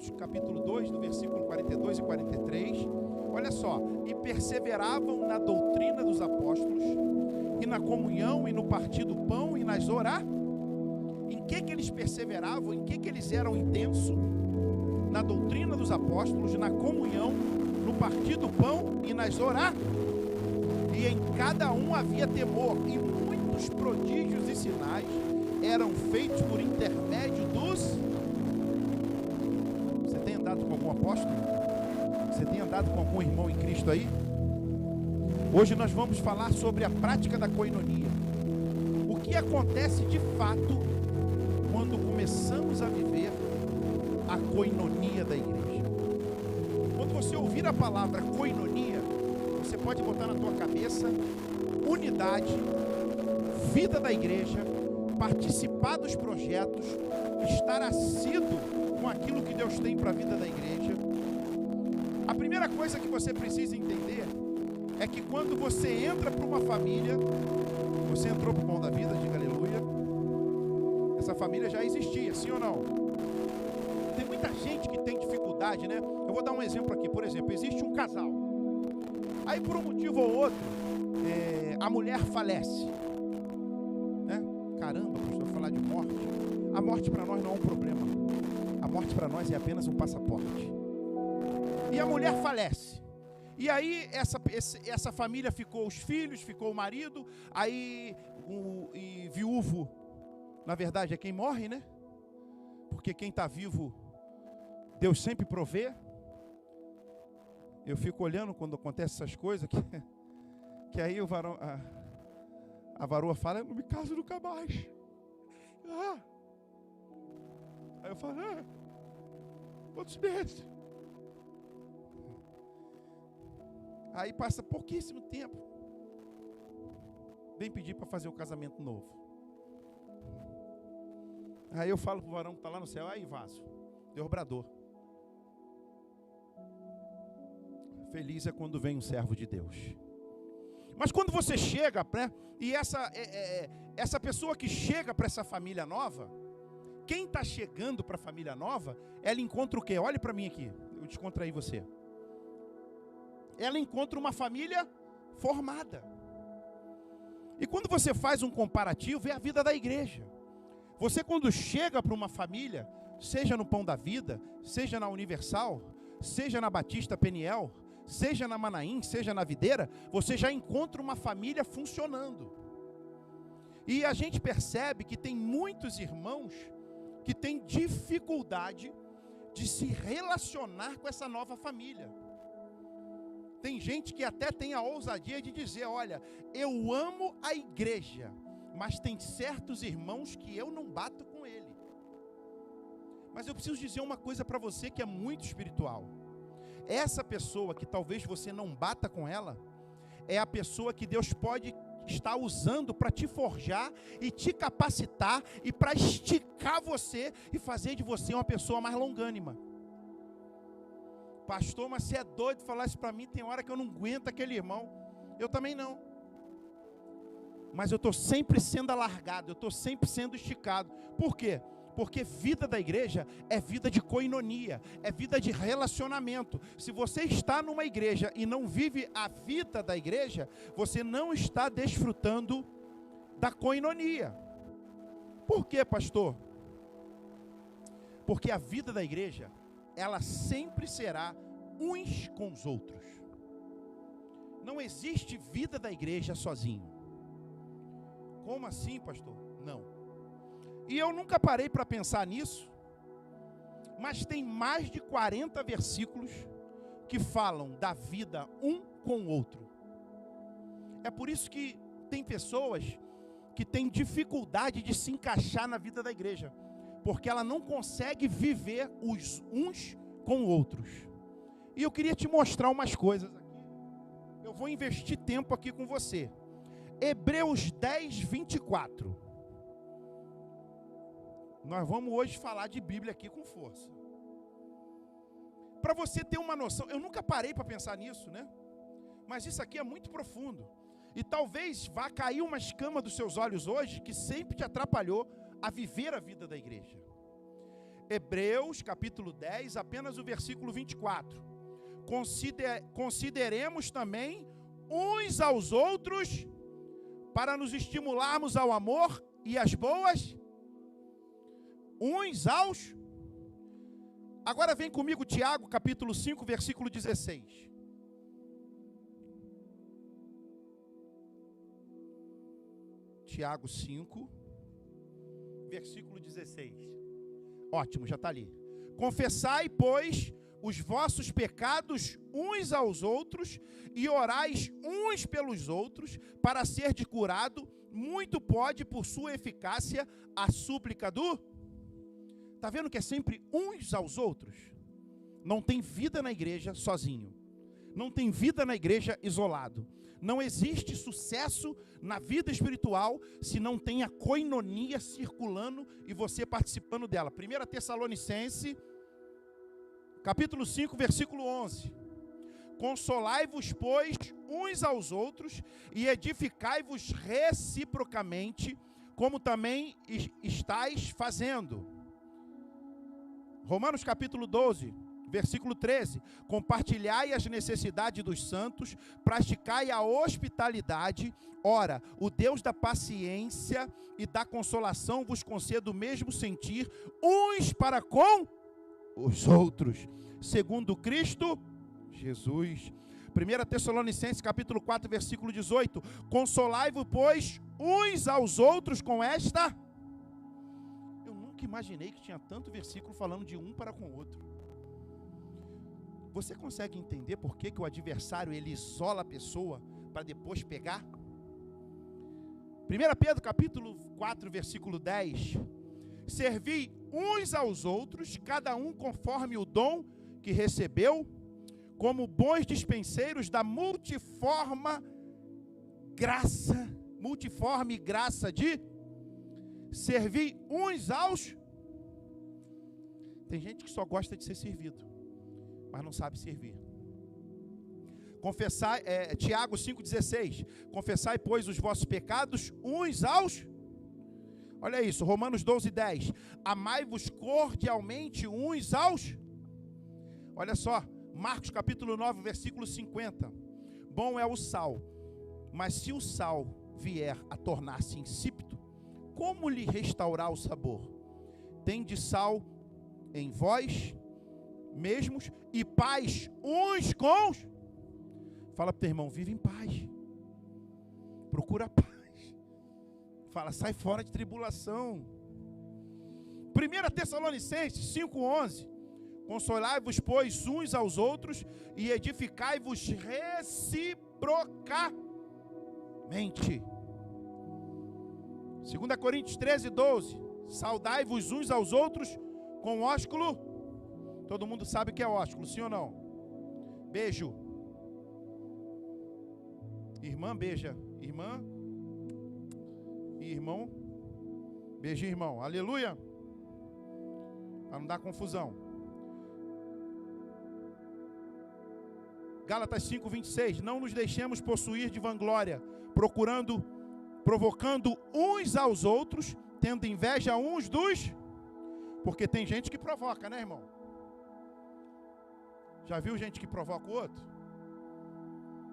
Atos, capítulo 2, do versículo 42 e 43. Olha só: e perseveravam na doutrina dos apóstolos, e na comunhão, e no partir do pão, e nas orações. Em que eles perseveravam? Em que eles eram intensos? Na doutrina dos apóstolos, na comunhão, no partir do pão e nas orações. E em cada um havia temor, e muitos prodígios e sinais eram feitos por intermédio dos... Você tem andado com algum apóstolo? Você tem andado com algum irmão em Cristo aí? Hoje nós vamos falar sobre a prática da koinonia. O que acontece de fato quando começamos a viver a koinonia da igreja? Quando você ouvir a palavra koinonia, você pode botar na tua cabeça unidade, vida da igreja, participar dos projetos, estar assíduo com aquilo que Deus tem para a vida da igreja. A primeira coisa que você precisa entender é que quando você entra para uma família, você entrou para o Pão da Vida, diga aleluia, essa família já existia, sim ou não? Tem muita gente que tem dificuldade, né? Eu vou dar um exemplo aqui. Por exemplo, existe um casal, aí por um motivo ou outro, a mulher falece, né? Caramba, pastor, falar de morte. A morte para nós não é um problema. A morte para nós é apenas um passaporte. E a mulher falece. E aí essa família ficou os filhos, ficou o marido, aí e viúvo, na verdade é quem morre, né? Porque quem está vivo, Deus sempre provê. Eu fico olhando quando acontecem essas coisas, que aí o varão, a varoa fala: eu não me caso nunca mais. Aí eu falo: quantos meses? Aí passa pouquíssimo tempo, vem pedir para fazer o casamento novo. Aí eu falo para o varão que está lá no céu: aí vaso, Deus bradou. Feliz é quando vem um servo de Deus. Mas quando você chega, né, e essa pessoa que chega para essa família nova, quem está chegando para a família nova, ela encontra o quê? Olhe para mim aqui, eu descontraí você. Ela encontra uma família formada. E quando você faz um comparativo, é a vida da igreja. Você quando chega para uma família, seja no Pão da Vida, seja na Universal, seja na Batista Peniel, seja na Manaim, seja na Videira, você já encontra uma família funcionando. E a gente percebe que tem muitos irmãos que têm dificuldade de se relacionar com essa nova família. Tem gente que até tem a ousadia de dizer: olha, eu amo a igreja, mas tem certos irmãos que eu não bato com ele. Mas eu preciso dizer uma coisa para você que é muito espiritual. Essa pessoa que talvez você não bata com ela, é a pessoa que Deus pode estar usando para te forjar e te capacitar e para esticar você e fazer de você uma pessoa mais longânima. Pastor, mas você é doido falar isso para mim? Tem hora que eu não aguento aquele irmão. Eu também não. Mas eu estou sempre sendo alargado, eu estou sempre sendo esticado. Por quê? Porque vida da igreja é vida de koinonia, é vida de relacionamento. Se você está numa igreja e não vive a vida da igreja, você não está desfrutando da koinonia. Por quê, pastor? Porque a vida da igreja, ela sempre será uns com os outros. Não existe vida da igreja sozinho. Como assim, pastor? Não. E eu nunca parei para pensar nisso, mas tem mais de 40 versículos que falam da vida um com o outro. É por isso que tem pessoas que têm dificuldade de se encaixar na vida da igreja, porque ela não consegue viver os uns com os outros. E eu queria te mostrar umas coisas aqui. Eu vou investir tempo aqui com você. Hebreus 10, 24. Nós vamos hoje falar de Bíblia aqui com força. Para você ter uma noção, eu nunca parei para pensar nisso, né? Mas isso aqui é muito profundo. E talvez vá cair uma escama dos seus olhos hoje que sempre te atrapalhou a viver a vida da igreja. Hebreus, capítulo 10, apenas o versículo 24. Consideremos também uns aos outros para nos estimularmos ao amor e às boas. Uns aos. Agora vem comigo Tiago, capítulo 5, versículo 16. Tiago 5, versículo 16. Ótimo, já está ali. Confessai, pois, os vossos pecados uns aos outros e orais uns pelos outros para ser de curado. Muito pode, por sua eficácia, a súplica do... Está vendo que é sempre uns aos outros? Não tem vida na igreja sozinho. Não tem vida na igreja isolado. Não existe sucesso na vida espiritual se não tem a coinonia circulando e você participando dela. 1 Tessalonicenses, capítulo 5, versículo 11. Consolai-vos, pois, uns aos outros e edificai-vos reciprocamente, como também estáis fazendo. Romanos capítulo 12, versículo 13. Compartilhai as necessidades dos santos, praticai a hospitalidade. Ora, o Deus da paciência e da consolação vos conceda o mesmo sentir uns para com os outros, segundo Cristo Jesus. 1 Tessalonicenses capítulo 4, versículo 18. Consolai-vos, pois, uns aos outros com esta... Eu nunca imaginei que tinha tanto versículo falando de um para com o outro. Você consegue entender por que o adversário ele isola a pessoa para depois pegar? 1 Pedro capítulo 4, versículo 10. Servi uns aos outros, cada um conforme o dom que recebeu, como bons dispenseiros da multiforme graça de servir uns aos... Tem gente que só gosta de ser servido, mas não sabe servir. Tiago 5,16. Confessai, pois, os vossos pecados uns aos... Olha isso, Romanos 12:10. Amai-vos cordialmente uns aos... Olha só, Marcos capítulo 9, versículo 50. Bom é o sal, mas se o sal vier a tornar-se insípido, como lhe restaurar o sabor? Tende sal em vós mesmos e paz uns com os... Fala para o teu irmão, vive em paz. Procura paz. Fala, sai fora de tribulação. 1 Tessalonicenses 5:11. Consolai-vos, pois, uns aos outros e edificai-vos reciprocamente. 2 Coríntios 13:12. Saudai-vos uns aos outros com ósculo. Todo mundo sabe o que é ósculo, sim ou não? Beijo. Irmã beija irmã. E irmão beija irmão. Aleluia. Para não dar confusão. Gálatas 5:26. Não nos deixemos possuir de vanglória, provocando uns aos outros, tendo inveja uns dos... Porque tem gente que provoca, né, irmão? Já viu gente que provoca o outro?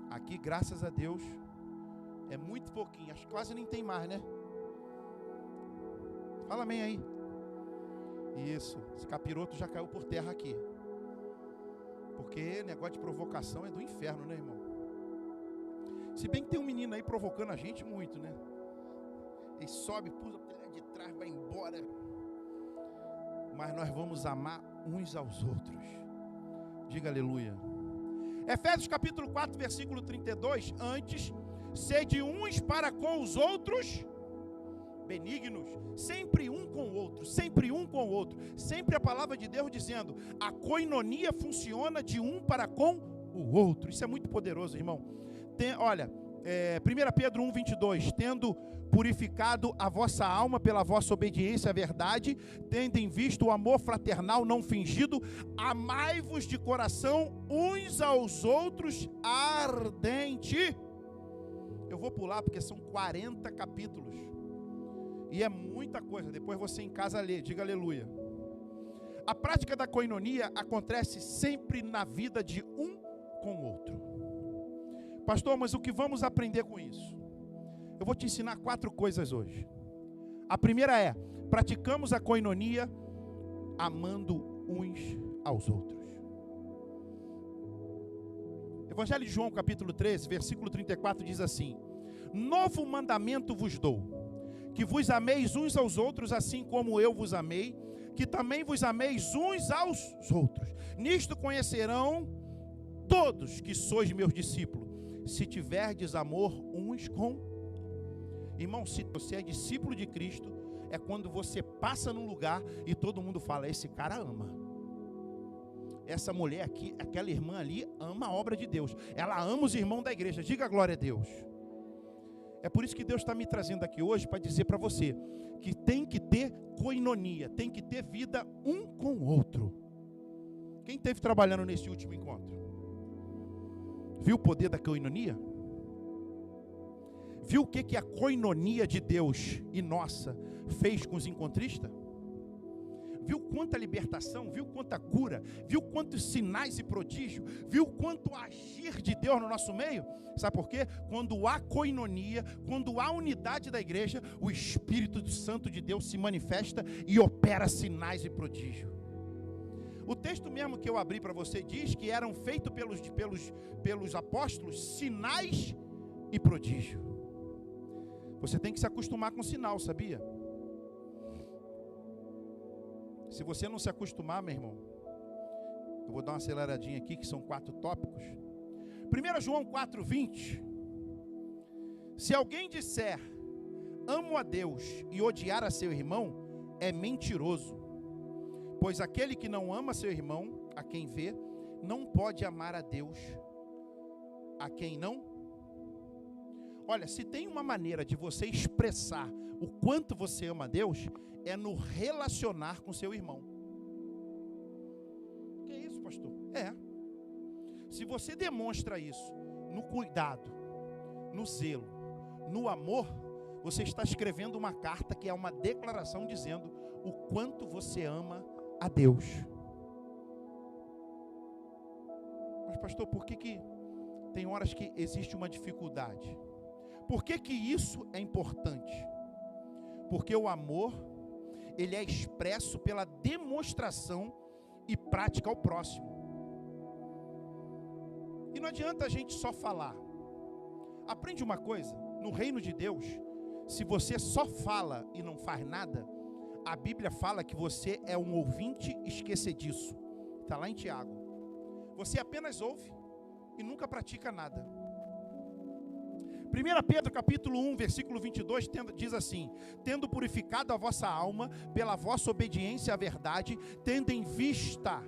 Aqui, graças a Deus, é muito pouquinho. Acho que quase nem tem mais, né? Fala amém aí. Isso. Esse capiroto já caiu por terra aqui. Porque negócio de provocação é do inferno, né, irmão? Se bem que tem um menino aí provocando a gente muito, né? Ele sobe, pula de trás, vai embora. Mas nós vamos amar uns aos outros. Diga aleluia. Efésios capítulo 4, versículo 32. Antes, sede uns para com os outros benignos, sempre um com o outro, sempre um com o outro. Sempre a palavra de Deus dizendo, a coinonia funciona de um para com o outro. Isso é muito poderoso, irmão. Olha, 1 Pedro 1:22, tendo purificado a vossa alma pela vossa obediência à verdade, tendo em vista o amor fraternal não fingido, amai-vos de coração uns aos outros ardente. Eu vou pular porque são 40 capítulos. E é muita coisa. Depois você em casa lê, diga aleluia. A prática da koinonia acontece sempre na vida de um com o outro. Pastor, mas o que vamos aprender com isso? Eu vou te ensinar 4 coisas hoje. A primeira é: praticamos a koinonia amando uns aos outros. Evangelho de João, capítulo 13, versículo 34, diz assim: novo mandamento vos dou, que vos ameis uns aos outros, assim como eu vos amei, que também vos ameis uns aos outros. Nisto conhecerão todos que sois meus discípulos, se tiverdes amor uns com. Irmão, se você é discípulo de Cristo, é quando você passa num lugar e todo mundo fala: esse cara ama. Essa mulher aqui, aquela irmã ali, ama a obra de Deus. Ela ama os irmãos da igreja. Diga glória a Deus. É por isso que Deus está me trazendo aqui hoje para dizer para você que tem que ter koinonia, tem que ter vida um com o outro. Quem esteve trabalhando nesse último encontro? Viu o poder da koinonia? Viu o que a koinonia de Deus e nossa fez com os encontristas? Viu quanta libertação, viu quanta cura, viu quantos sinais e prodígios, viu quanto agir de Deus no nosso meio? Sabe por quê? Quando há koinonia, quando há unidade da igreja, o Espírito Santo de Deus se manifesta e opera sinais e prodígios. O texto mesmo que eu abri para você diz que eram feitos pelos apóstolos sinais e prodígio. Você tem que se acostumar com sinal, sabia? Se você não se acostumar, meu irmão, eu vou dar uma aceleradinha aqui, que são 4 tópicos. 1 João 4:20. Se alguém disser, amo a Deus, e odiar a seu irmão, é mentiroso. Pois aquele que não ama seu irmão, a quem vê, não pode amar a Deus, a quem não. Olha, se tem uma maneira de você expressar o quanto você ama a Deus, é no relacionar com seu irmão. Que é isso, pastor? É. Se você demonstra isso no cuidado, no zelo, no amor, você está escrevendo uma carta que é uma declaração dizendo o quanto você ama a Deus. Mas pastor, por que tem horas que existe uma dificuldade? Por que isso é importante? Porque o amor, ele é expresso pela demonstração e prática ao próximo. E não adianta a gente só falar. Aprende uma coisa, no reino de Deus, se você só fala e não faz nada, a Bíblia fala que você é um ouvinte esquecediço. Está lá em Tiago. Você apenas ouve e nunca pratica nada. 1 Pedro capítulo 1, versículo 22, diz assim: tendo purificado a vossa alma pela vossa obediência à verdade, tendo em vista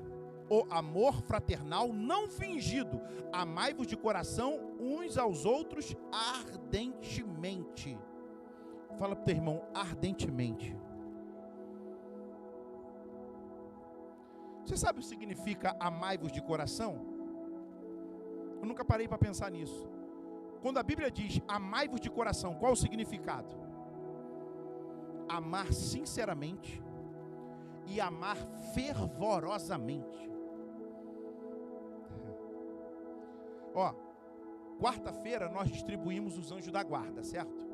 o amor fraternal não fingido, amai-vos de coração uns aos outros ardentemente. Fala para o teu irmão, ardentemente. Você sabe o que significa amai-vos de coração? Eu nunca parei para pensar nisso. Quando a Bíblia diz amai-vos de coração, qual o significado? Amar sinceramente e amar fervorosamente. Ó, quarta-feira nós distribuímos os anjos da guarda, certo?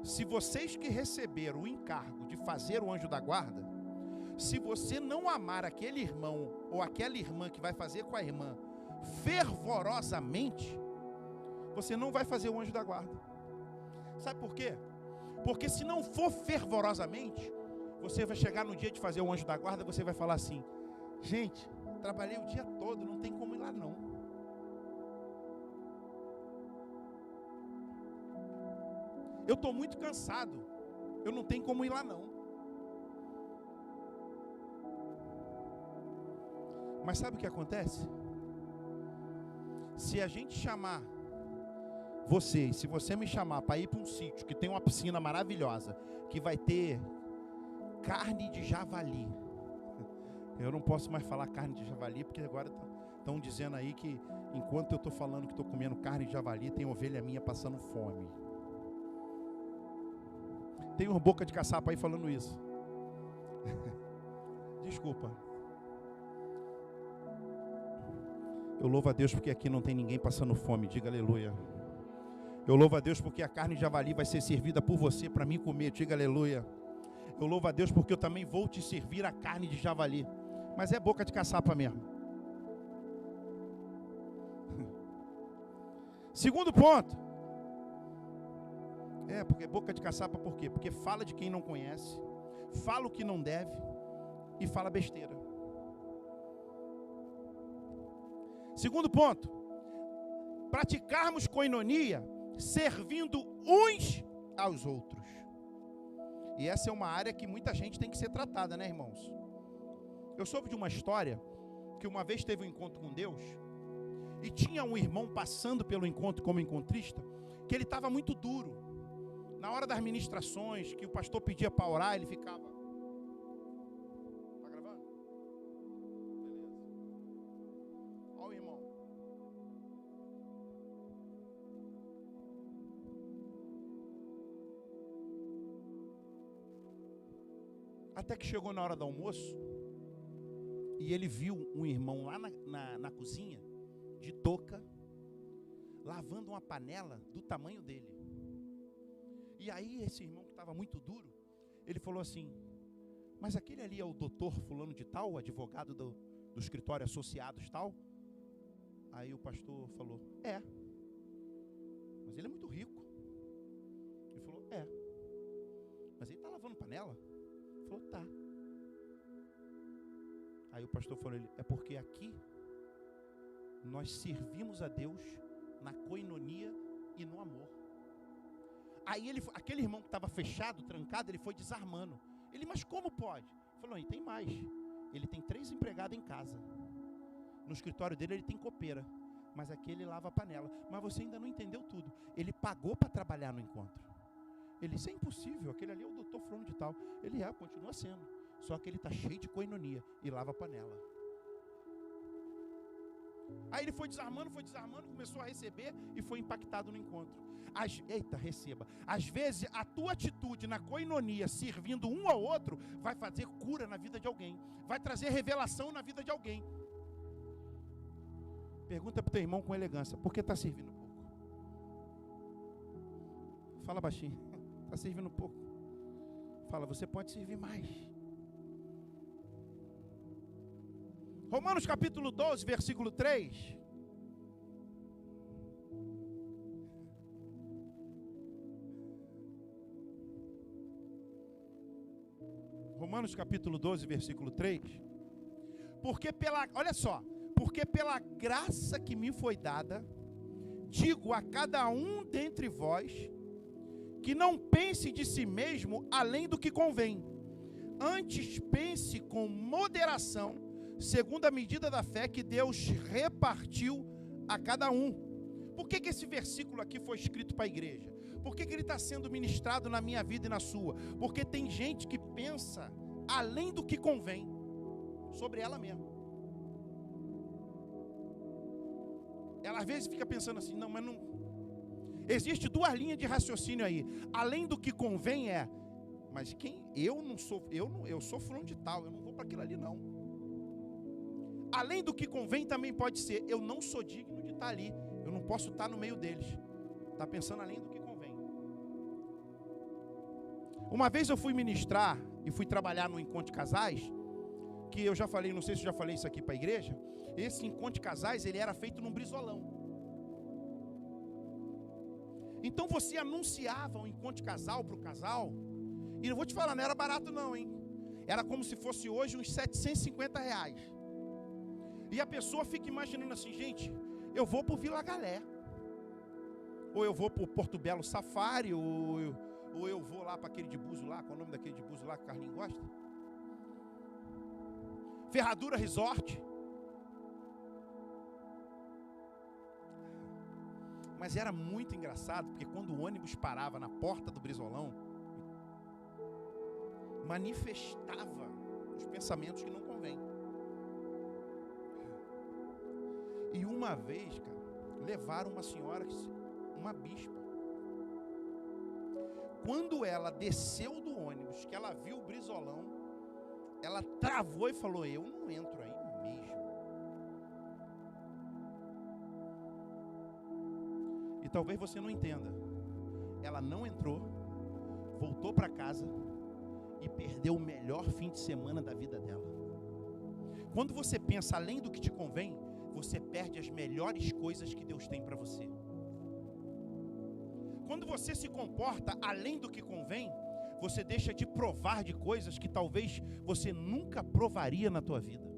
Se vocês que receberam o encargo de fazer o anjo da guarda, se você não amar aquele irmão ou aquela irmã que vai fazer com a irmã fervorosamente, você não vai fazer o anjo da guarda. Sabe por quê? Porque se não for fervorosamente, você vai chegar no dia de fazer o anjo da guarda, você vai falar assim: gente, trabalhei o dia todo, não tem como ir lá não. Eu estou muito cansado, eu não tenho como ir lá não. Mas sabe o que acontece? Se a gente chamar você, se você me chamar para ir para um sítio que tem uma piscina maravilhosa, que vai ter carne de javali. Eu não posso mais falar carne de javali, porque agora estão dizendo aí que enquanto eu estou falando que estou comendo carne de javali, tem ovelha minha passando fome. Tem uma boca de caçapa aí falando isso. Desculpa. Eu louvo a Deus porque aqui não tem ninguém passando fome. Diga aleluia. Eu louvo a Deus porque a carne de javali vai ser servida por você para mim comer. Diga aleluia. Eu louvo a Deus porque eu também vou te servir a carne de javali. Mas é boca de caçapa mesmo. Segundo ponto. Porque boca de caçapa por quê? Porque fala de quem não conhece, fala o que não deve e fala besteira. Segundo ponto. Praticarmos koinonia servindo uns aos outros. E essa é uma área que muita gente tem que ser tratada, né, irmãos? Eu soube de uma história que uma vez teve um encontro com Deus e tinha um irmão passando pelo encontro como encontrista, que ele estava muito duro. Na hora das ministrações, que o pastor pedia para orar, ele ficava... Tá gravando? Beleza. Olha o irmão. Até que chegou na hora do almoço e ele viu um irmão lá na cozinha, de touca, lavando uma panela do tamanho dele. E aí esse irmão que estava muito duro, ele falou assim: mas aquele ali é o doutor fulano de tal, o advogado do escritório associados tal? Aí o pastor falou: é. Mas ele é muito rico. Ele falou: é. Mas ele está lavando panela? Ele falou: tá. Aí o pastor falou: é porque aqui nós servimos a Deus na koinonia e no amor. Aí aquele irmão que estava fechado, trancado, ele foi desarmando. Ele: mas como pode? Ele falou: e tem mais. Ele tem 3 empregados em casa. No escritório dele ele tem copeira. Mas aqui ele lava a panela. Mas você ainda não entendeu tudo. Ele pagou para trabalhar no encontro. Ele: isso é impossível, aquele ali é o doutor fulano de tal. Ele continua sendo. Só que ele está cheio de koinonia e lava a panela. Aí ele foi desarmando, começou a receber e foi impactado no encontro. Receba. Às vezes a tua atitude na koinonia, servindo um ao outro, vai fazer cura na vida de alguém. Vai trazer revelação na vida de alguém. Pergunta para o teu irmão com elegância: por que está servindo pouco? Fala baixinho. Está servindo pouco. Fala: você pode servir mais. Romanos capítulo 12, versículo 3. Romanos capítulo 12, versículo 3. Porque pela graça que me foi dada, digo a cada um dentre vós, que não pense de si mesmo além do que convém. Antes pense com moderação, segundo a medida da fé que Deus repartiu a cada um. Por que esse versículo aqui foi escrito para a igreja? Por que ele está sendo ministrado na minha vida e na sua? Porque tem gente que pensa além do que convém sobre ela mesma. Ela às vezes fica pensando assim: não, mas não. Existe 2 linhas de raciocínio aí. Além do que convém mas eu sou fulano de tal, eu não vou para aquilo ali não. Além do que convém também pode ser: eu não sou digno de estar ali, eu não posso estar no meio deles. Está pensando além do que convém. Uma vez eu fui ministrar e fui trabalhar no encontro de casais, que eu já falei, não sei se eu já falei isso aqui para a igreja. Esse encontro de casais, ele era feito num brisolão. Então você anunciava um encontro de casal para o casal, e eu vou te falar, não era barato não, hein? Era como se fosse hoje uns R$750. E a pessoa fica imaginando assim: gente, eu vou para o Vila Galé, ou eu vou para o Porto Belo Safari, ou eu vou lá para aquele de Búzio lá, qual é o nome daquele de Búzio lá que o Carlinhos gosta? Ferradura Resort. Mas era muito engraçado, porque quando o ônibus parava na porta do brisolão, manifestava os pensamentos que não convém. E uma vez, cara, levaram uma senhora, uma bispa. Quando ela desceu do ônibus, que ela viu o brisolão, ela travou e falou: eu não entro aí mesmo. E talvez você não entenda. Ela não entrou, voltou para casa e perdeu o melhor fim de semana da vida dela. Quando você pensa além do que te convém, você perde as melhores coisas que Deus tem para você. Quando você se comporta além do que convém, você deixa de provar de coisas que talvez você nunca provaria na tua vida.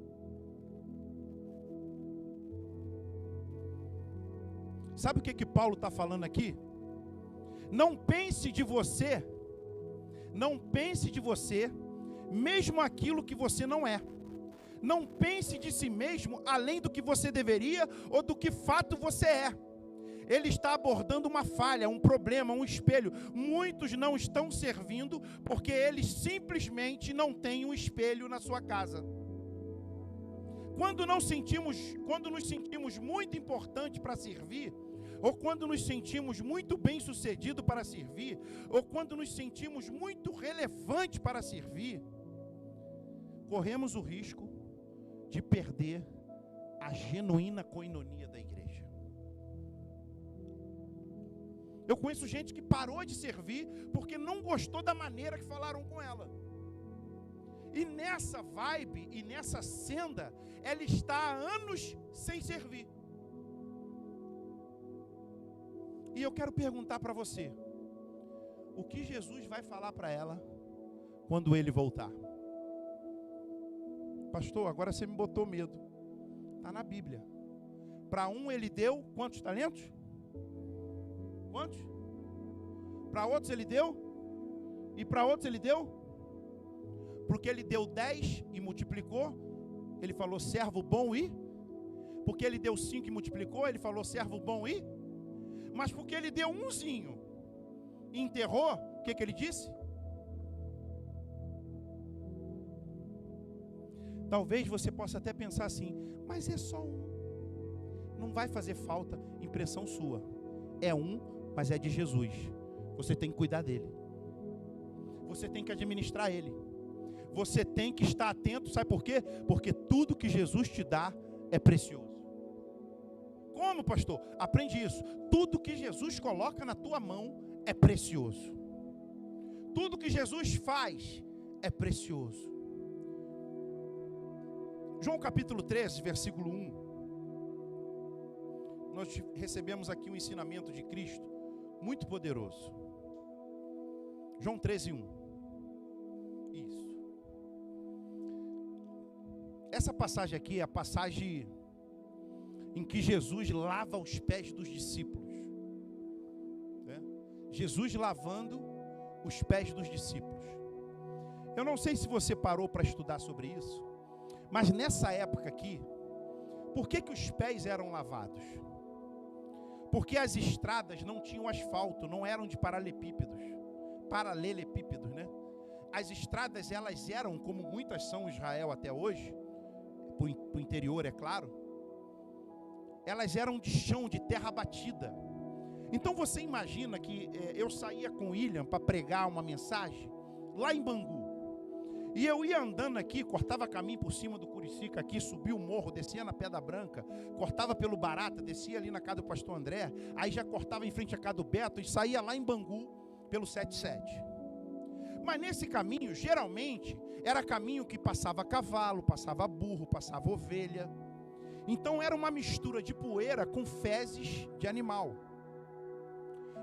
Sabe o que Paulo está falando aqui? Não pense de você, mesmo aquilo que você não é. Não pense de si mesmo além do que você deveria ou do que fato você é. Ele está abordando uma falha, um problema, um espelho. Muitos não estão servindo porque eles simplesmente não têm um espelho na sua casa. Quando nos sentimos muito importantes para servir, ou quando nos sentimos muito bem-sucedidos para servir, ou quando nos sentimos muito relevantes para servir, corremos o risco de perder a genuína coinonia da igreja. Eu conheço gente que parou de servir porque não gostou da maneira que falaram com ela. E nessa vibe e nessa senda, ela está há anos sem servir. E eu quero perguntar para você, o que Jesus vai falar para ela quando ele voltar? Pastor, agora você me botou medo. Está na Bíblia. Para um ele deu quantos talentos? Quantos? Para outros ele deu? E para outros ele deu? Porque ele deu 10 e multiplicou, ele falou servo bom e? Porque ele deu 5 e multiplicou, ele falou servo bom e? Mas porque ele deu umzinho e enterrou, o que ele disse? Talvez você possa até pensar assim, mas é só um. Não vai fazer falta, impressão sua. É um, mas é de Jesus. Você tem que cuidar dele. Você tem que administrar ele. Você tem que estar atento, sabe por quê? Porque tudo que Jesus te dá é precioso. Como, pastor? Aprende isso. Tudo que Jesus coloca na tua mão é precioso. Tudo que Jesus faz é precioso. João capítulo 13, versículo 1. Nós recebemos aqui um ensinamento de Cristo muito poderoso. João 13, 1. Isso. Essa passagem aqui é a passagem em que Jesus lava os pés dos discípulos. Jesus lavando os pés dos discípulos. Eu não sei se você parou para estudar sobre isso, mas nessa época aqui, por que os pés eram lavados? Porque as estradas não tinham asfalto, não eram de paralelepípedos, né? As estradas, elas eram, como muitas são em Israel até hoje, para o interior, é claro, elas eram de chão, de terra batida. Então você imagina que eu saía com o William para pregar uma mensagem lá em Bangu. E eu ia andando aqui, cortava caminho por cima do Curicica aqui, subia o morro, descia na Pedra Branca, cortava pelo Barata, descia ali na casa do pastor André, aí já cortava em frente à casa do Beto e saía lá em Bangu pelo 77. Mas nesse caminho, geralmente, era caminho que passava cavalo, passava burro, passava ovelha. Então era uma mistura de poeira com fezes de animal.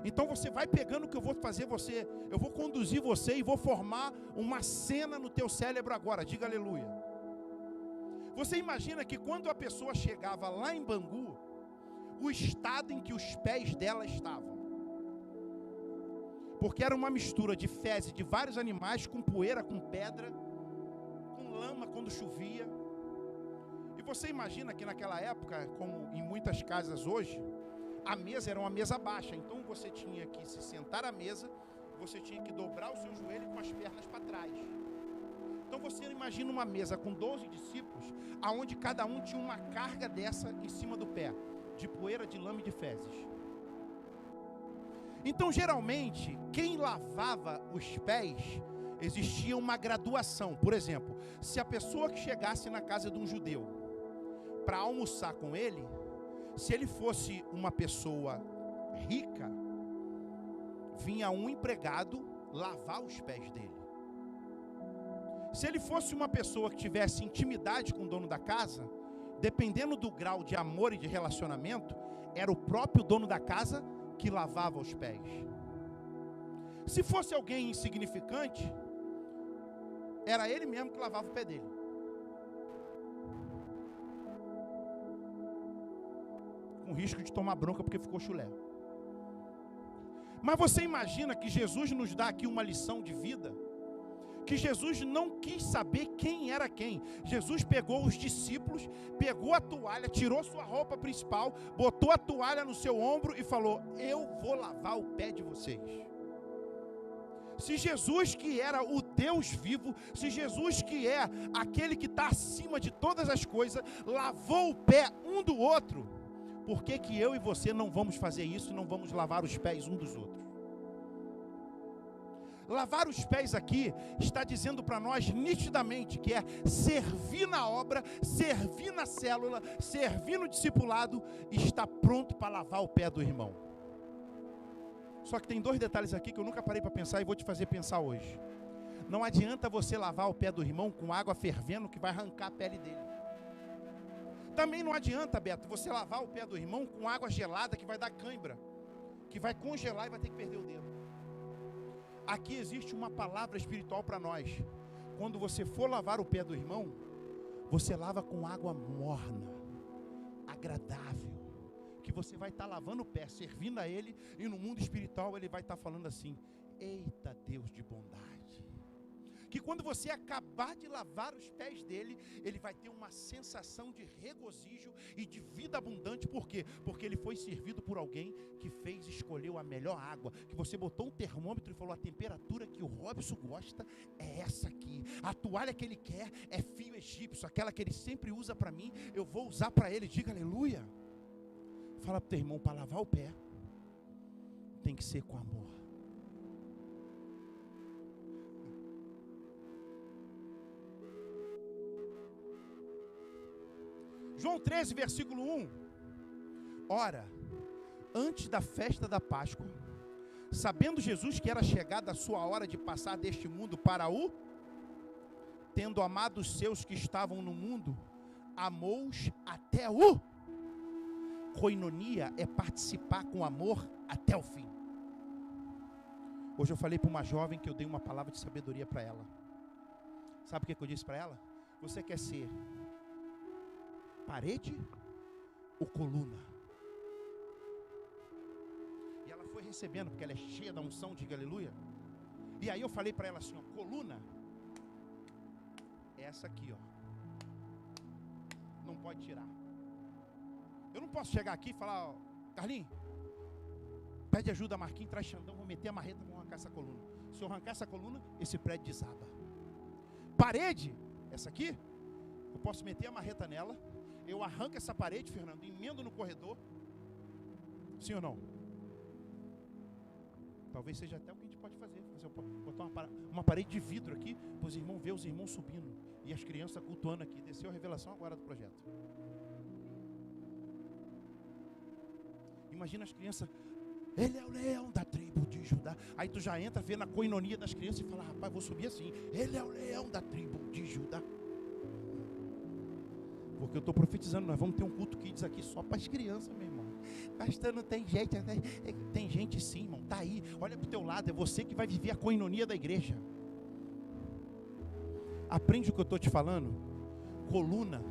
Então você vai pegando o que eu vou fazer você, eu vou conduzir você e vou formar uma cena no teu cérebro agora, diga aleluia. Você imagina que quando a pessoa chegava lá em Bangu, o estado em que os pés dela estavam. Porque era uma mistura de fezes de vários animais, com poeira, com pedra, com lama quando chovia. E você imagina que naquela época, como em muitas casas hoje, a mesa era uma mesa baixa, então você tinha que se sentar à mesa, você tinha que dobrar o seu joelho com as pernas para trás. Então você imagina uma mesa com 12 discípulos, aonde cada um tinha uma carga dessa em cima do pé, de poeira, de lama e de fezes. Então geralmente, quem lavava os pés, existia uma graduação. Por exemplo, se a pessoa que chegasse na casa de um judeu para almoçar com ele, se ele fosse uma pessoa rica, vinha um empregado lavar os pés dele. Se ele fosse uma pessoa que tivesse intimidade com o dono da casa, dependendo do grau de amor e de relacionamento, era o próprio dono da casa que lavava os pés. Se fosse alguém insignificante, era ele mesmo que lavava o pé dele. Com risco de tomar bronca porque ficou chulé. Mas você imagina que Jesus nos dá aqui uma lição de vida, que Jesus não quis saber quem era quem. Jesus pegou os discípulos, pegou a toalha, tirou sua roupa principal, botou a toalha no seu ombro e falou: eu vou lavar o pé de vocês. Se Jesus, que era o Deus vivo, se Jesus, que é aquele que está acima de todas as coisas, lavou o pé um do outro, por que que eu e você não vamos fazer isso e não vamos lavar os pés um dos outros? Lavar os pés aqui está dizendo para nós nitidamente que é servir na obra, servir na célula, servir no discipulado, e está pronto para lavar o pé do irmão. Só que tem dois detalhes aqui que eu nunca parei para pensar e vou te fazer pensar hoje. Não adianta você lavar o pé do irmão com água fervendo que vai arrancar a pele dele. Também não adianta, Beto, você lavar o pé do irmão com água gelada que vai dar cãibra, que vai congelar e vai ter que perder o dedo. Aqui existe uma palavra espiritual para nós. Quando você for lavar o pé do irmão, você lava com água morna, agradável, que você vai estar lavando o pé, servindo a ele, e no mundo espiritual ele vai estar falando assim: eita Deus de bondade. Que quando você acabar de lavar os pés dele, ele vai ter uma sensação de regozijo e de vida abundante. Por quê? Porque ele foi servido por alguém que fez, escolheu a melhor água, que você botou um termômetro e falou: a temperatura que o Robson gosta é essa aqui, a toalha que ele quer é fio egípcio, aquela que ele sempre usa para mim, eu vou usar para ele. Diga aleluia. Fala para o teu irmão: para lavar o pé tem que ser com amor. João 13, versículo 1. Ora, antes da festa da Páscoa, sabendo Jesus que era chegada a sua hora de passar deste mundo para o, tendo amado os seus que estavam no mundo, amou-os até o. Koinonia é participar com amor até o fim. Hoje eu falei para uma jovem que eu dei uma palavra de sabedoria para ela. Sabe o que eu disse para ela? Você quer ser parede ou coluna? E ela foi recebendo, porque ela é cheia da unção, diga aleluia. E aí eu falei para ela assim, ó: coluna é essa aqui, ó, não pode tirar. Eu não posso chegar aqui e falar: ó, Carlinhos, pede ajuda a Marquinhos, traz Xandão, vou meter a marreta, vou arrancar essa coluna. Se eu arrancar essa coluna, esse prédio desaba. Parede, essa aqui, eu posso meter a marreta nela, eu arranco essa parede, Fernando, emendo no corredor. Sim ou não? Talvez seja até o que a gente pode fazer. Botar uma parede de vidro aqui, para os irmãos ver os irmãos subindo e as crianças cultuando aqui. Desceu a revelação agora do projeto. Imagina as crianças: ele é o leão da tribo de Judá. Aí tu já entra, vê na koinonia das crianças e fala: rapaz, vou subir assim. Ele é o leão da tribo de Judá. Porque eu estou profetizando, nós vamos ter um culto kids aqui só para as crianças, meu irmão. Pastor, não tem gente, né? Tem gente sim, irmão, tá aí. Olha para o teu lado, é você que vai viver a koinonia da igreja. Aprende o que eu estou te falando. Coluna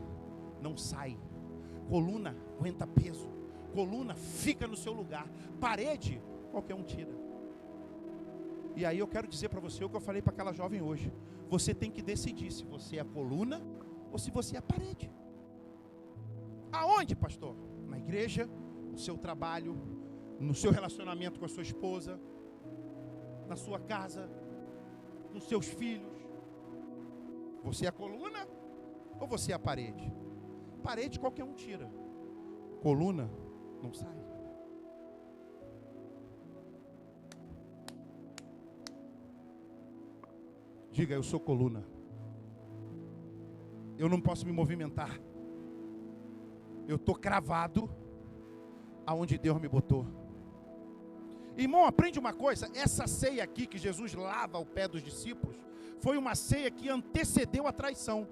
não sai, coluna aguenta peso, coluna fica no seu lugar, parede qualquer um tira. E aí eu quero dizer para você o que eu falei para aquela jovem hoje: você tem que decidir se você é a coluna ou se você é a parede. Aonde, pastor? Na igreja, no seu trabalho, no seu relacionamento com a sua esposa, na sua casa, com seus filhos. Você é a coluna ou você é a parede? Parede qualquer um tira, coluna não sai. Diga, eu sou coluna. Eu não posso me movimentar. Eu estou cravado aonde Deus me botou. Irmão, aprende uma coisa. Essa ceia aqui que Jesus lava o pé dos discípulos foi uma ceia que antecedeu a traição.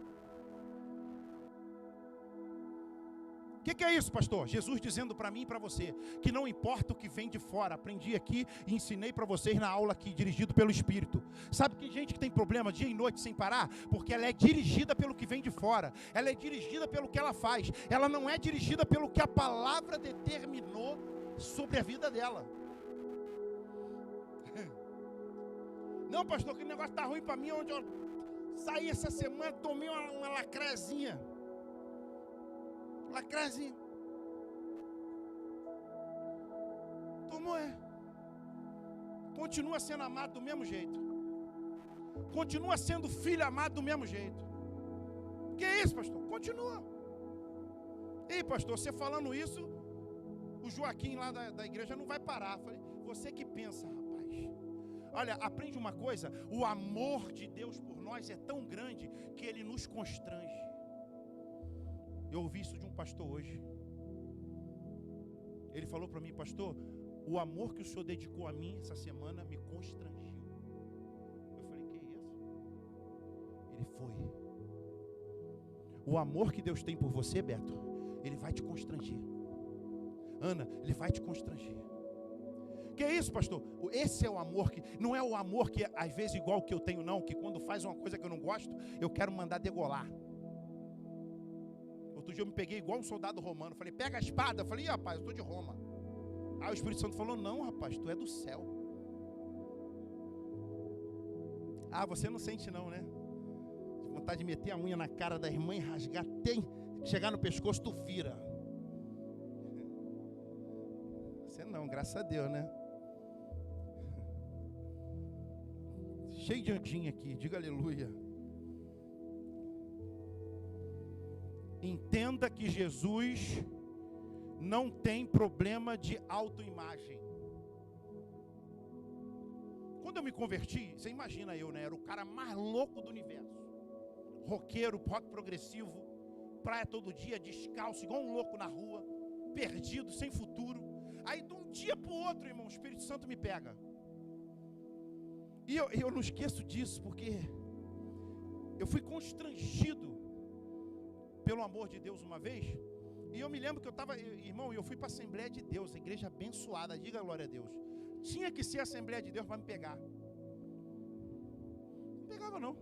O que é isso, pastor? Jesus dizendo para mim e para você que não importa o que vem de fora. Aprendi aqui e ensinei para vocês na aula aqui, dirigido pelo Espírito. Sabe que gente que tem problema dia e noite sem parar? Porque ela é dirigida pelo que vem de fora. Ela é dirigida pelo que ela faz. Ela não é dirigida pelo que a palavra determinou sobre a vida dela. Não, pastor, que negócio está ruim para mim. Onde eu saí essa semana, tomei uma lacrazinha. Lacrazinha. Tomou, Continua sendo amado do mesmo jeito. Continua sendo filho amado do mesmo jeito. Que é isso, pastor? Continua. Ei, pastor, você falando isso, o Joaquim lá da igreja não vai parar. Falei, você que pensa, rapaz. Olha, aprende uma coisa. O amor de Deus por nós é tão grande que ele nos constrange. Eu ouvi isso de um pastor hoje. Ele falou para mim, pastor, o amor que o senhor dedicou a mim essa semana me constrangiu. Eu falei, que isso? Ele foi. O amor que Deus tem por você, Beto, ele vai te constranger. Ana, ele vai te constranger. Que é isso, pastor? Esse é o amor que não é o amor que às vezes igual que eu tenho não, que quando faz uma coisa que eu não gosto, eu quero mandar degolar. Outro dia eu me peguei igual um soldado romano. Falei, pega a espada. Eu falei, rapaz, eu estou de Roma. Aí o Espírito Santo falou, não, rapaz, tu é do céu. Ah, você não sente não, né? De vontade de meter a unha na cara da irmã e rasgar. Chegar no pescoço, tu vira. Você não, graças a Deus, né? Cheio de anjinho aqui, diga aleluia. Entenda que Jesus não tem problema de autoimagem. Quando eu me converti, você imagina eu, né? Era o cara mais louco do universo. Roqueiro, rock progressivo, praia todo dia, descalço, igual um louco na rua, perdido, sem futuro. Aí de um dia para o outro, irmão, o Espírito Santo me pega. E eu não esqueço disso, porque eu fui constrangido pelo amor de Deus uma vez. E eu me lembro que eu estava, irmão, eu fui para a Assembleia de Deus, a igreja abençoada, diga glória a Deus. Tinha que ser a Assembleia de Deus para me pegar. Não pegava não.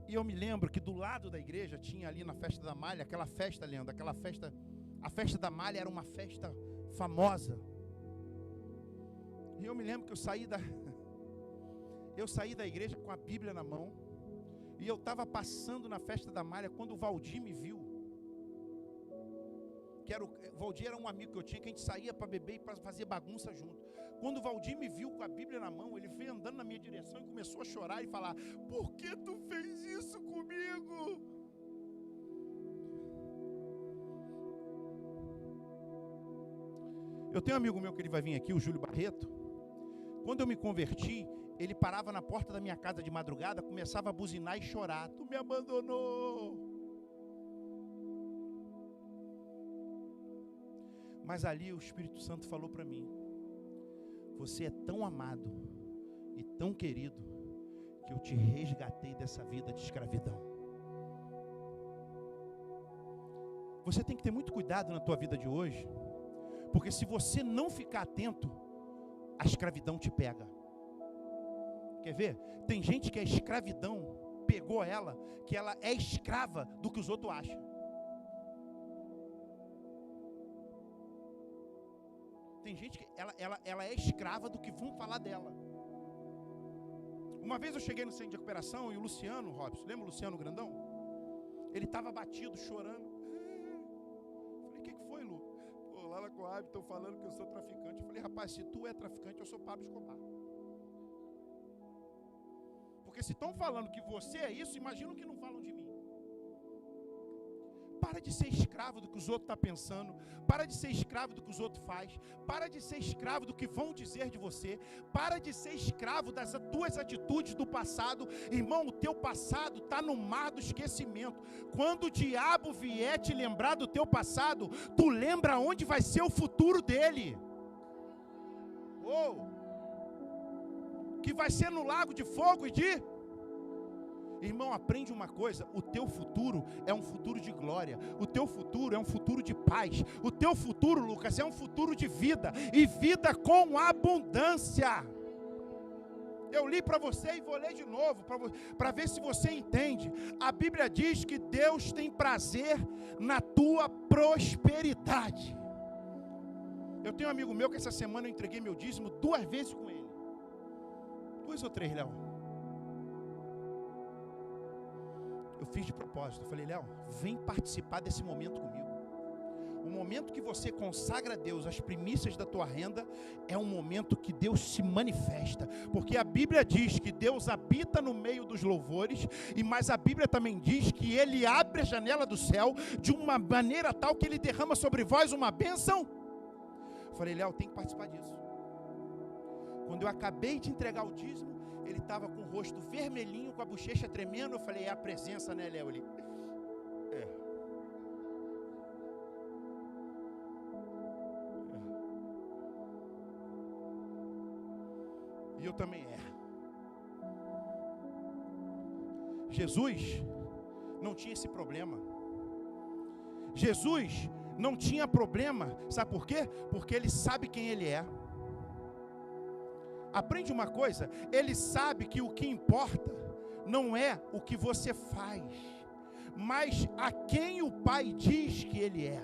E eu me lembro que do lado da igreja tinha ali na festa da malha, aquela festa, Leandro, aquela festa, a festa da malha era uma festa famosa. E eu me lembro que eu saí da igreja com a Bíblia na mão. E eu estava passando na festa da malha quando o Valdir me viu. O Valdir era um amigo que eu tinha, que a gente saía para beber e para fazer bagunça junto. Quando o Valdir me viu com a Bíblia na mão, ele veio andando na minha direção e começou a chorar e falar, por que tu fez isso comigo? Eu tenho um amigo meu que ele vai vir aqui, o Júlio Barreto. Quando eu me converti, ele parava na porta da minha casa de madrugada, começava a buzinar e chorar. Tu me abandonou. Mas ali o Espírito Santo falou para mim, você é tão amado e tão querido, que eu te resgatei dessa vida de escravidão. Você tem que ter muito cuidado na tua vida de hoje, porque se você não ficar atento, a escravidão te pega. Quer ver? Tem gente que a escravidão pegou ela, que ela é escrava do que os outros acham. Tem gente que ela é escrava do que vão falar dela. Uma vez eu cheguei no centro de recuperação e o Luciano Robson, lembra o Luciano Grandão? Ele estava batido, chorando. Falei, o que foi, Lu? Pô, lá na Coab estão falando que eu sou traficante. Eu falei, rapaz, se tu é traficante, eu sou Pablo Escobar. Porque se estão falando que você é isso, imagina o que não falam de mim. Para de ser escravo do que os outros estão pensando. Para de ser escravo do que os outros fazem. Para de ser escravo do que vão dizer de você. Para de ser escravo das tuas atitudes do passado. Irmão, o teu passado está no mar do esquecimento. Quando o diabo vier te lembrar do teu passado, tu lembra onde vai ser o futuro dele. Que vai ser no lago de fogo e de... Irmão, aprende uma coisa, o teu futuro é um futuro de glória, o teu futuro é um futuro de paz, o teu futuro, Lucas, é um futuro de vida, e vida com abundância. Eu li para você e vou ler de novo, para ver se você entende. A Bíblia diz que Deus tem prazer na tua prosperidade. Eu tenho um amigo meu que essa semana eu entreguei meu dízimo 2 vezes com ele. 2 ou 3, Léo? Eu fiz de propósito. Eu falei, Léo, vem participar desse momento comigo. O momento que você consagra a Deus as primícias da tua renda é um momento que Deus se manifesta, porque a Bíblia diz que Deus habita no meio dos louvores, mas a Bíblia também diz que Ele abre a janela do céu de uma maneira tal que Ele derrama sobre vós uma bênção. Eu falei, Léo, tem que participar disso. Quando eu acabei de entregar o dízimo, ele estava com o rosto vermelhinho, com a bochecha tremendo. Eu falei, é a presença, né, Léo? Ele... E eu também Jesus não tinha esse problema. Jesus não tinha problema, sabe por quê? Porque Ele sabe quem Ele é. Aprende uma coisa, Ele sabe que o que importa não é o que você faz, mas a quem o Pai diz que Ele é.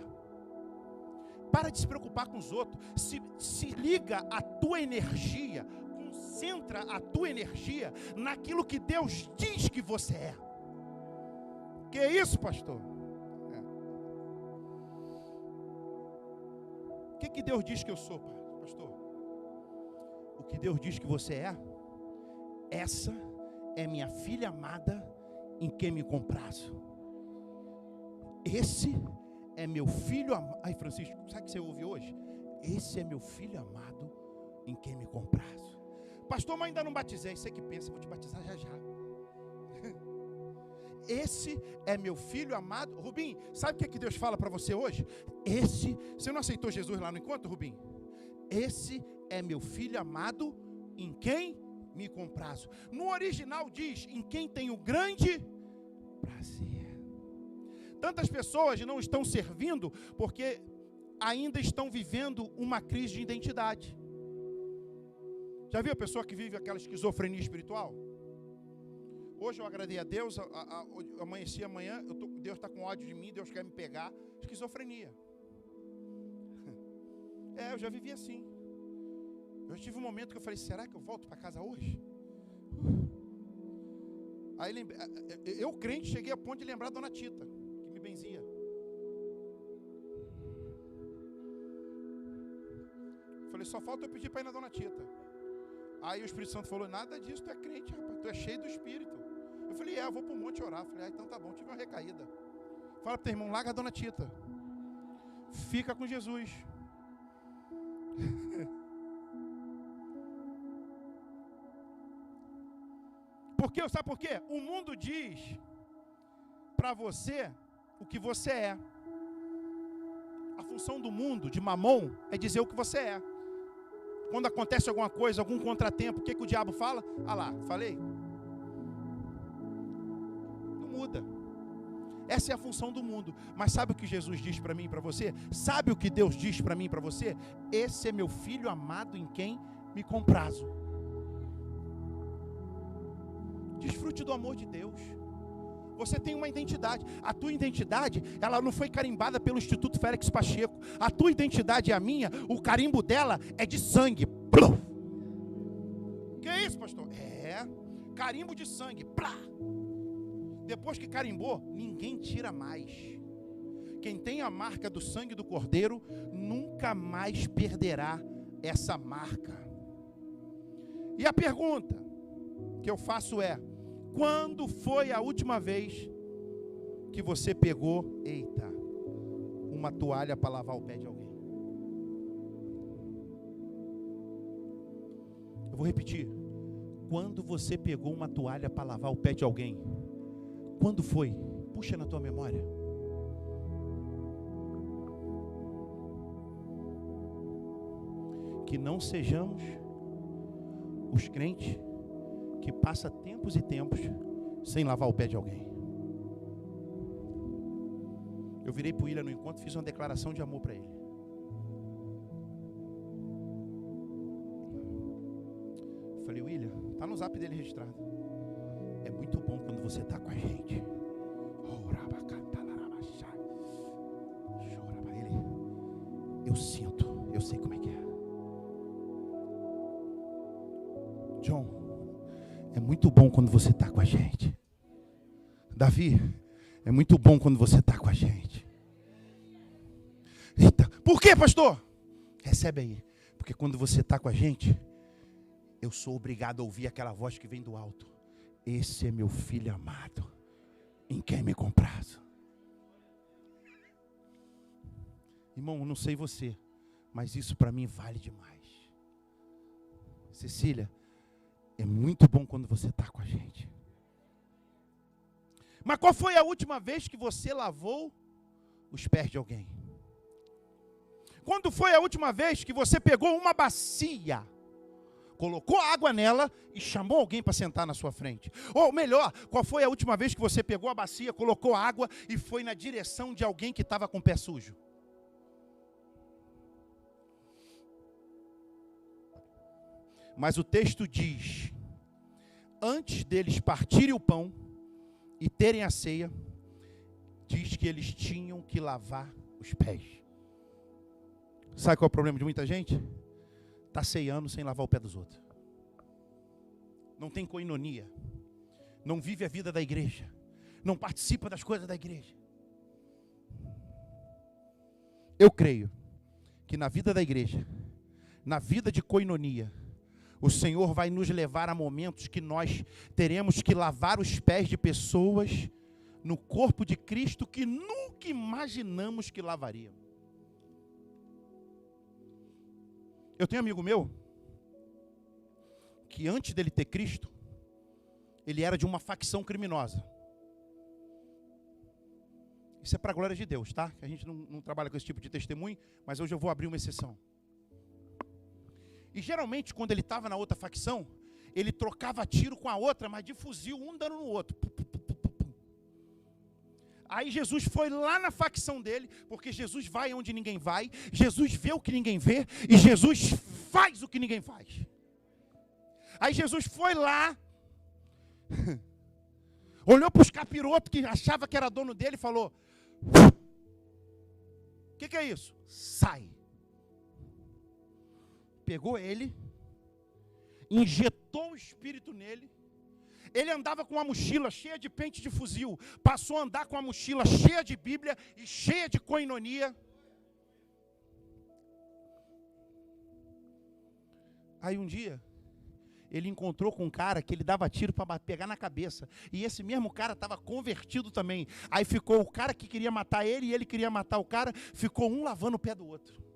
Para de se preocupar com os outros, se liga a tua energia, concentra a tua energia naquilo que Deus diz que você é. Que é isso, pastor? O que Deus diz que eu sou, pastor? O que Deus diz que você é? Essa é minha filha amada em quem me comprazo. Esse é meu filho amado. Ai, Francisco, sabe o que você ouve hoje? Esse é meu filho amado em quem me comprazo. Pastor, mas ainda não batizei. Você que pensa, vou te batizar já já. Esse é meu filho amado. Rubim, sabe o que Deus fala para você hoje? Você não aceitou Jesus lá no encontro, Rubim? Esse é meu filho amado em quem me comprazo. No original diz, em quem tenho grande prazer. Tantas pessoas não estão servindo porque ainda estão vivendo uma crise de identidade. Já viu a pessoa que vive aquela esquizofrenia espiritual? Hoje eu agradei a Deus, eu amanheci amanhã, Deus está com ódio de mim, Deus quer me pegar. Esquizofrenia. Eu já vivi assim. Eu tive um momento que eu falei, será que eu volto para casa hoje? Aí eu crente, cheguei a ponto de lembrar a dona Tita, que me benzia. Falei, só falta eu pedir para ir na dona Tita. Aí o Espírito Santo falou, nada disso, tu é crente, rapaz, tu é cheio do Espírito. Eu falei, eu vou para o monte orar. Falei, então tá bom, tive uma recaída. Fala pro teu irmão, larga a dona Tita. Fica com Jesus. Sabe por quê? O mundo diz para você o que você é. A função do mundo, de Mamon, é dizer o que você é. Quando acontece alguma coisa, algum contratempo, o que o diabo fala? Ah lá, falei. Não muda. Essa é a função do mundo. Mas sabe o que Jesus diz para mim e para você? Sabe o que Deus diz para mim e para você? Esse é meu filho amado em quem me comprazo. Desfrute do amor de Deus. Você tem uma identidade. A tua identidade, ela não foi carimbada pelo Instituto Félix Pacheco. A tua identidade e a minha, o carimbo dela é de sangue. Plum. Que é isso, pastor? Carimbo de sangue. Plá. Depois que carimbou, ninguém tira mais. Quem tem a marca do sangue do Cordeiro, nunca mais perderá essa marca. E a pergunta que eu faço é, quando foi a última vez que você pegou, uma toalha para lavar o pé de alguém? Eu vou repetir. Quando você pegou uma toalha para lavar o pé de alguém? Quando foi? Puxa na tua memória. Que não sejamos os crentes que passam tempos e tempos sem lavar o pé de alguém. Eu virei para o William no encontro e fiz uma declaração de amor para ele. Falei, William, está no zap dele registrado. É muito bom quando você está com a gente. Eu sinto, eu sei como é que é. John, é muito bom quando você está com a gente. Davi, é muito bom quando você está com a gente. Eita, por quê, pastor? Recebe aí. Porque quando você está com a gente, eu sou obrigado a ouvir aquela voz que vem do alto. Esse é meu filho amado, em quem me comprazo. Irmão, não sei você, mas isso para mim vale demais. Cecília, é muito bom quando você está com a gente. Mas qual foi a última vez que você lavou os pés de alguém? Quando foi a última vez que você pegou uma bacia, colocou água nela e chamou alguém para sentar na sua frente? Ou melhor, qual foi a última vez que você pegou a bacia, colocou água e foi na direção de alguém que estava com o pé sujo? Mas o texto diz, antes deles partirem o pão e terem a ceia, diz que eles tinham que lavar os pés. Sabe qual é o problema de muita gente? Está ceando sem lavar o pé dos outros. Não tem coinonia. Não vive a vida da igreja. Não participa das coisas da igreja. Eu creio que na vida da igreja, na vida de coinonia, o Senhor vai nos levar a momentos que nós teremos que lavar os pés de pessoas no corpo de Cristo que nunca imaginamos que lavaríamos. Eu tenho um amigo meu que antes dele ter Cristo, ele era de uma facção criminosa. Isso é para a glória de Deus, tá? A gente não trabalha com esse tipo de testemunho, mas hoje eu vou abrir uma exceção. E geralmente, quando ele estava na outra facção, ele trocava tiro com a outra, mas de fuzil, um dando no outro. Aí Jesus foi lá na facção dele, porque Jesus vai onde ninguém vai, Jesus vê o que ninguém vê, e Jesus faz o que ninguém faz. Aí Jesus foi lá, olhou para os capirotos que achava que era dono dele e falou, o que é isso? Sai. Pegou ele, injetou o espírito nele. Ele andava com uma mochila cheia de pente de fuzil, passou a andar com uma mochila cheia de Bíblia e cheia de coinonia. Aí um dia, ele encontrou com um cara que ele dava tiro para pegar na cabeça. E esse mesmo cara estava convertido também. Aí ficou o cara que queria matar ele e ele queria matar o cara. Ficou um lavando o pé do outro.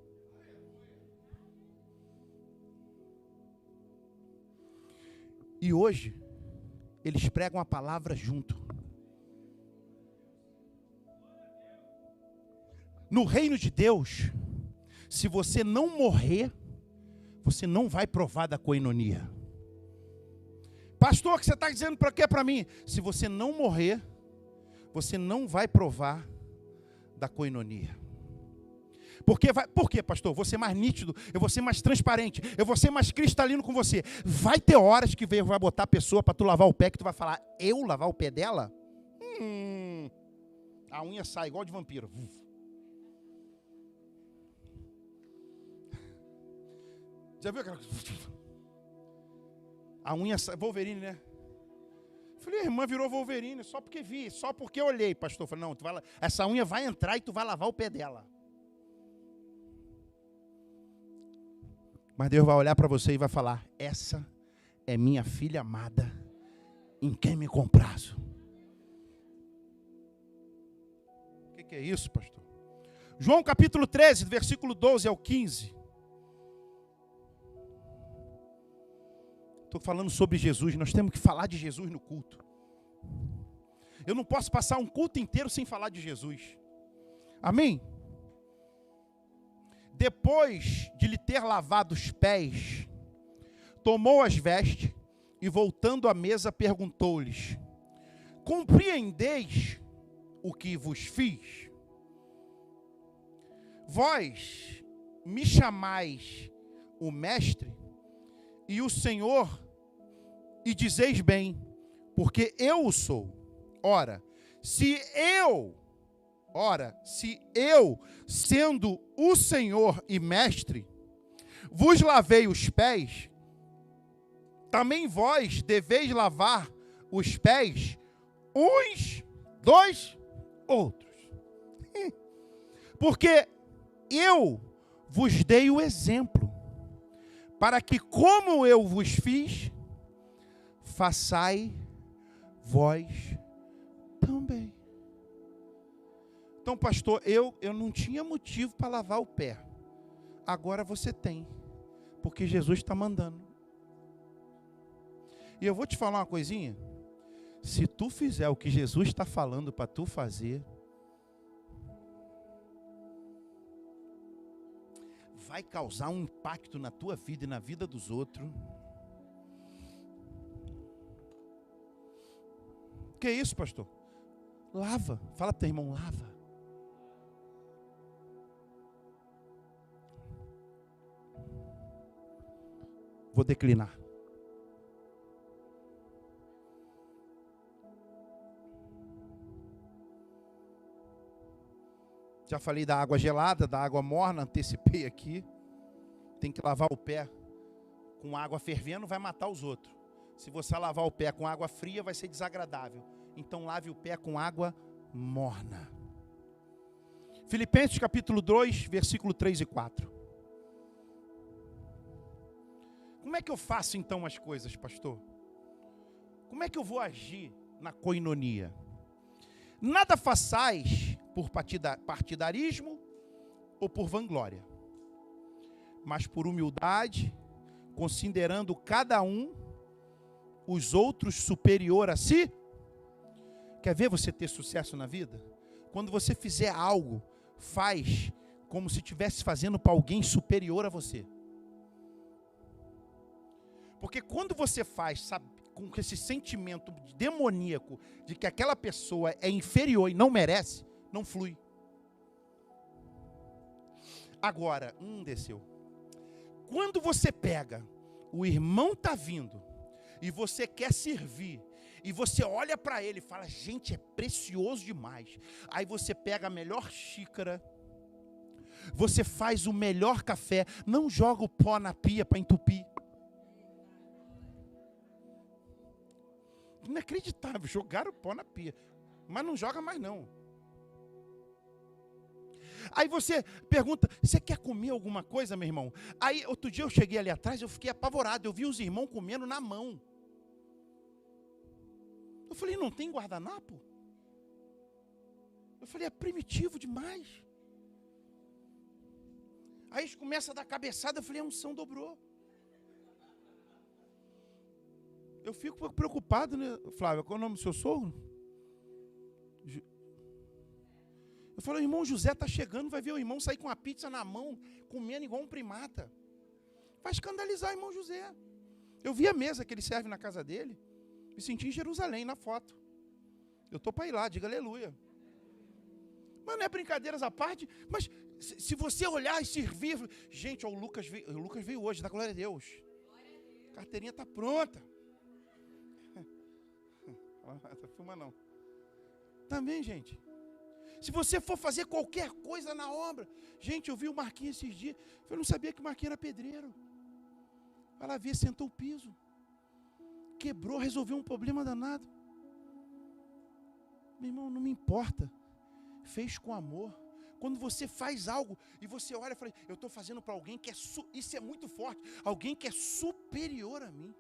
E hoje, eles pregam a palavra junto. No reino de Deus, se você não morrer, você não vai provar da coinonia. Pastor, o que você está dizendo para quê para mim? Se você não morrer, você não vai provar da coinonia. Por quê, pastor? Eu vou ser mais nítido, eu vou ser mais transparente, eu vou ser mais cristalino com você. Vai ter horas que vai botar a pessoa para tu lavar o pé, que tu vai falar, eu lavar o pé dela? A unha sai igual de vampiro. Já viu aquela... A unha sai, Wolverine, né? Falei, a irmã virou Wolverine, só porque vi, só porque olhei, pastor. Falei, não, essa unha vai entrar e tu vai lavar o pé dela. Mas Deus vai olhar para você e vai falar, essa é minha filha amada, em quem me comprazo. Que é isso, pastor? João capítulo 13, do versículo 12 ao 15. Estou falando sobre Jesus. Nós temos que falar de Jesus no culto. Eu não posso passar um culto inteiro sem falar de Jesus. Amém? Depois de lhe ter lavado os pés, tomou as vestes e, voltando à mesa, perguntou-lhes: compreendeis o que vos fiz? Vós me chamais o mestre e o Senhor, e dizeis bem, porque eu o sou. Ora, se eu, sendo o Senhor e mestre, vos lavei os pés, também vós deveis lavar os pés uns dos outros. Porque eu vos dei o exemplo, para que, como eu vos fiz, façai vós também. Então, pastor, eu não tinha motivo para lavar o pé. Agora você tem, porque Jesus está mandando. E eu vou te falar uma coisinha. Se tu fizer o que Jesus está falando para tu fazer, vai causar um impacto na tua vida e na vida dos outros. Que é isso, pastor? Lava. Fala para o teu irmão, lava. Vou declinar. Já falei da água gelada, da água morna, antecipei aqui. Tem que lavar o pé com água fervendo, vai matar os outros. Se você lavar o pé com água fria, vai ser desagradável. Então lave o pé com água morna. Filipenses capítulo 2, versículo 3 e 4. Como é que eu faço então as coisas, pastor? Como é que eu vou agir na coinonia? Nada façais por partidarismo ou por vanglória, mas por humildade, considerando cada um os outros superior a si. Quer ver você ter sucesso na vida? Quando você fizer algo, faz como se estivesse fazendo para alguém superior a você. Porque quando você faz, sabe, com esse sentimento demoníaco de que aquela pessoa é inferior e não merece, não flui. Agora, desceu. Quando você pega, o irmão está vindo, e você quer servir, e você olha para ele e fala, gente, é precioso demais. Aí você pega a melhor xícara, você faz o melhor café, não joga o pó na pia para entupir. Inacreditável, jogaram o pó na pia, mas não joga mais não. Aí você pergunta, você quer comer alguma coisa, meu irmão? Aí outro dia eu cheguei ali atrás, eu fiquei apavorado, eu vi os irmãos comendo na mão. Eu falei, não tem guardanapo? Eu falei, é primitivo demais. Aí eles começam a dar cabeçada, eu falei, a unção dobrou. Eu fico preocupado, né, Flávio? Qual é o nome do seu sogro? Eu falo, o irmão José está chegando, vai ver o irmão sair com a pizza na mão, comendo igual um primata. Vai escandalizar o irmão José. Eu vi a mesa que ele serve na casa dele, me senti em Jerusalém, na foto. Eu estou para ir lá, diga aleluia. Mas não é brincadeiras à parte, mas se você olhar e servir, gente, ó, o Lucas veio hoje, dá glória a Deus. A carteirinha está pronta. Não filma não. Também, gente. Se você for fazer qualquer coisa na obra. Gente, eu vi o Marquinhos esses dias. Eu não sabia que o Marquinhos era pedreiro. Vai lá ver, sentou o piso. Quebrou, resolveu um problema danado. Meu irmão, não me importa. Fez com amor. Quando você faz algo e você olha e fala, eu estou fazendo para alguém que é, isso é muito forte. Alguém que é superior a mim.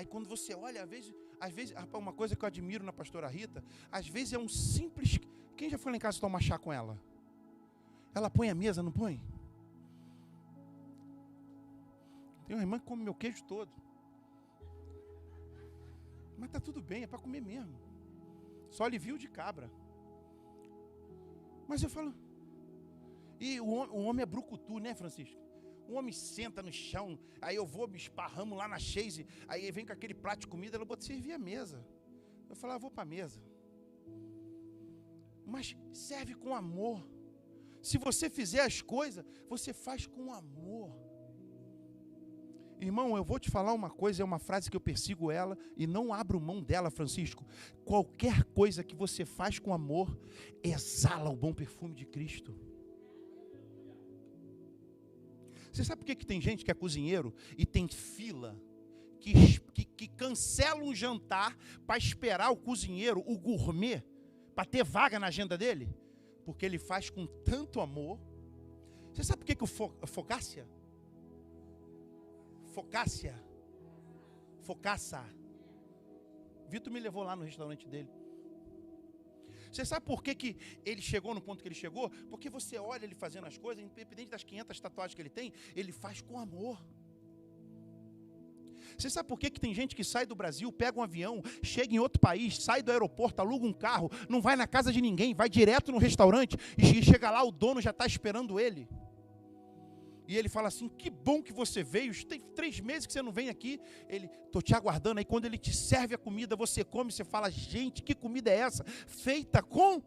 Aí quando você olha, às vezes, rapaz, uma coisa que eu admiro na pastora Rita, às vezes é um simples... Quem já foi lá em casa tomar chá com ela? Ela põe a mesa, não põe? Tem uma irmã que come meu queijo todo. Mas tá tudo bem, é para comer mesmo. Só alivio de cabra. Mas eu falo... E o homem é brucutu, né, Francisco? O homem senta no chão, aí eu vou, me esparramo lá na Chase, aí vem com aquele prato de comida, ela bota servir a mesa. Eu falo, vou para a mesa. Mas serve com amor. Se você fizer as coisas, você faz com amor. Irmão, eu vou te falar uma coisa, é uma frase que eu persigo ela e não abro mão dela, Francisco. Qualquer coisa que você faz com amor, exala o bom perfume de Cristo. Você sabe por que tem gente que é cozinheiro e tem fila, que cancela um jantar para esperar o cozinheiro, o gourmet, para ter vaga na agenda dele? Porque ele faz com tanto amor. Você sabe por que o Focácia? Vitor me levou lá no restaurante dele. Você sabe por que ele chegou no ponto que ele chegou? Porque você olha ele fazendo as coisas, independente das 500 tatuagens que ele tem, ele faz com amor. Você sabe por que tem gente que sai do Brasil, pega um avião, chega em outro país, sai do aeroporto, aluga um carro, não vai na casa de ninguém, vai direto no restaurante e chega lá, o dono já está esperando ele. E ele fala assim, que bom que você veio, tem 3 meses que você não vem aqui. Ele, estou te aguardando. Aí quando ele te serve a comida, você come, você fala, gente, que comida é essa? Feita com...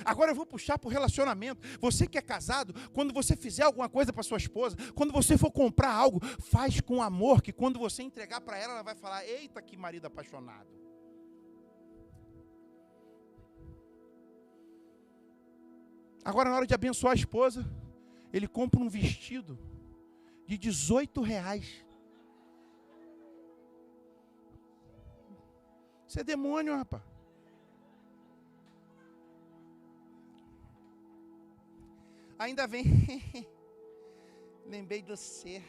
Agora eu vou puxar para o relacionamento. Você que é casado, quando você fizer alguma coisa para sua esposa, quando você for comprar algo, faz com amor, que quando você entregar para ela, ela vai falar, eita, que marido apaixonado. Agora na hora de abençoar a esposa, ele compra um vestido de R$18. Isso é demônio, rapaz. Ainda vem, lembrei de você.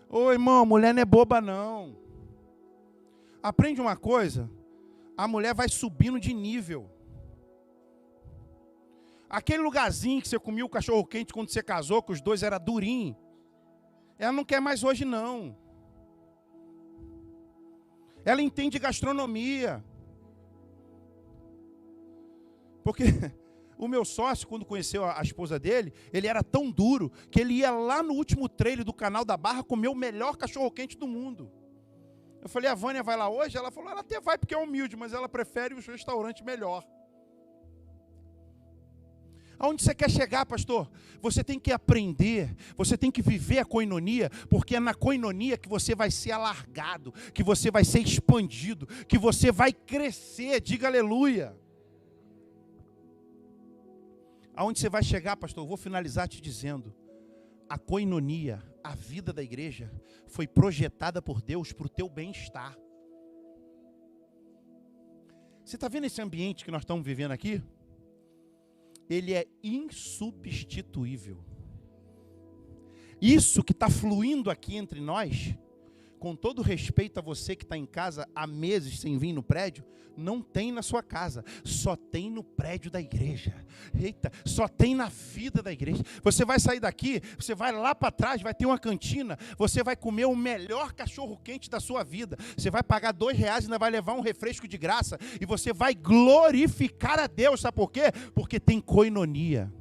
Ô irmão, mulher não é boba não. Aprende uma coisa, a mulher vai subindo de nível. Aquele lugarzinho que você comia o cachorro quente quando você casou, que os dois eram durinhos, ela não quer mais hoje não. Ela entende gastronomia. Porque o meu sócio, quando conheceu a esposa dele, ele era tão duro que ele ia lá no último trailer do Canal da Barra comer o melhor cachorro quente do mundo. Eu falei, a Vânia vai lá hoje? Ela falou, ela até vai porque é humilde, mas ela prefere os restaurantes melhor. Aonde você quer chegar, pastor? Você tem que aprender, você tem que viver a koinonia, porque é na koinonia que você vai ser alargado, que você vai ser expandido, que você vai crescer, diga aleluia. Aonde você vai chegar, pastor? Eu vou finalizar te dizendo, a koinonia, a vida da igreja, foi projetada por Deus para o teu bem-estar. Você está vendo esse ambiente que nós estamos vivendo aqui? Ele é insubstituível. Isso que está fluindo aqui entre nós, com todo respeito a você que está em casa há meses sem vir no prédio, não tem na sua casa, só tem no prédio da igreja. Eita, só tem na vida da igreja. Você vai sair daqui, você vai lá para trás, vai ter uma cantina, você vai comer o melhor cachorro quente da sua vida. Você vai pagar R$2 e ainda vai levar um refresco de graça e você vai glorificar a Deus. Sabe por quê? Porque tem koinonia.